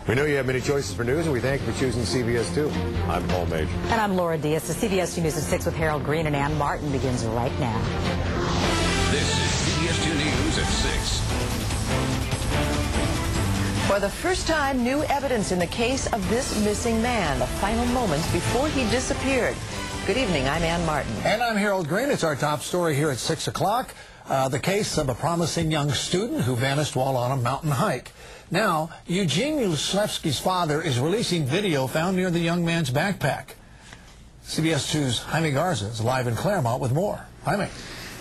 We know you have many choices for news, and we thank you for choosing CBS 2. I'm Paul Major. And I'm Laura Diaz. The CBS 2 News at 6 with Harold Green and Ann Martin begins right now. This is CBS 2 News at 6. For the first time, new evidence in the case of this missing man, the final moments before he disappeared. Good evening, I'm Ann Martin. And I'm Harold Green. It's our top story here at 6 o'clock. The case of a promising young student who vanished while on a mountain hike. Now, Eugene Lushevsky's father is releasing video found near the young man's backpack. CBS 2's Jaime Garza is live in Claremont with more. Jaime.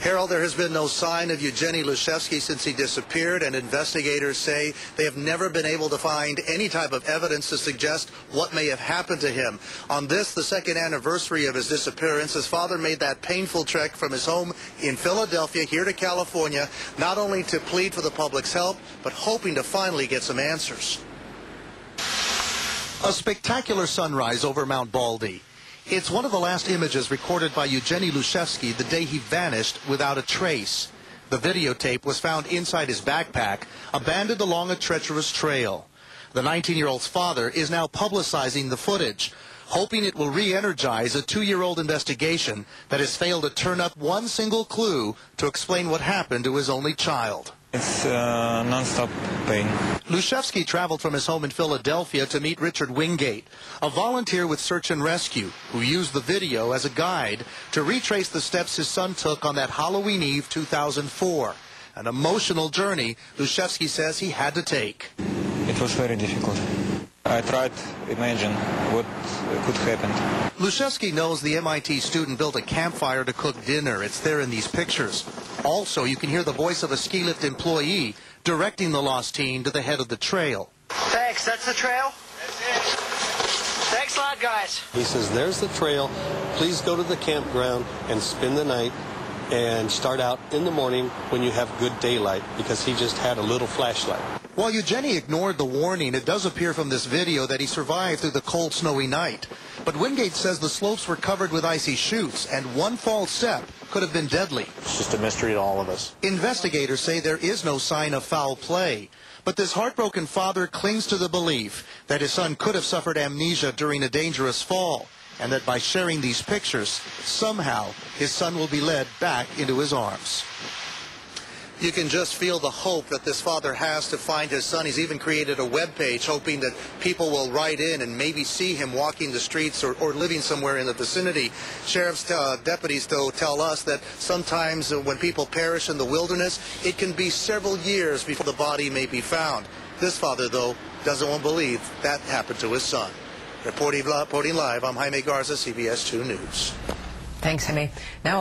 Harold, there has been no sign of Eugene Lushevskiy since he disappeared, and investigators say they have never been able to find any type of evidence to suggest what may have happened to him. On this, the second anniversary of his disappearance, his father made that painful trek from his home in Philadelphia here to California, not only to plead for the public's help, but hoping to finally get some answers. A spectacular sunrise over Mount Baldy. It's one of the last images recorded by Eugene Lushevskiy the day he vanished without a trace. The videotape was found inside his backpack, abandoned along a treacherous trail. The 19-year-old's father is now publicizing the footage, hoping it will re-energize a 2-year-old investigation that has failed to turn up one single clue to explain what happened to his only child. It's non-stop pain. Lushevskiy traveled from his home in Philadelphia to meet Richard Wingate, a volunteer with Search and Rescue, who used the video as a guide to retrace the steps his son took on that Halloween Eve 2004. An emotional journey Lushevskiy says he had to take. It was very difficult. I tried to imagine what could happen. Lushevskiy knows the MIT student built a campfire to cook dinner. It's there in these pictures. Also, you can hear the voice of a ski lift employee directing the lost teen to the head of the trail. Thanks, that's the trail? That's it. Thanks a lot, guys. He says, there's the trail. Please go to the campground and spend the night and start out in the morning when you have good daylight, because he just had a little flashlight. While Eugene ignored the warning, it does appear from this video that he survived through the cold, snowy night. But Wingate says the slopes were covered with icy chutes, and one false step could have been deadly. It's just a mystery to all of us. Investigators say there is no sign of foul play. But this heartbroken father clings to the belief that his son could have suffered amnesia during a dangerous fall, and that by sharing these pictures, somehow his son will be led back into his arms. You can just feel the hope that this father has to find his son. He's even created a webpage hoping that people will write in and maybe see him walking the streets or living somewhere in the vicinity. Sheriff's deputies, though, tell us that sometimes when people perish in the wilderness, it can be several years before the body may be found. This father, though, doesn't want to believe that happened to his son. Reporting live, I'm Jaime Garza, CBS 2 News. Thanks, Jaime. Now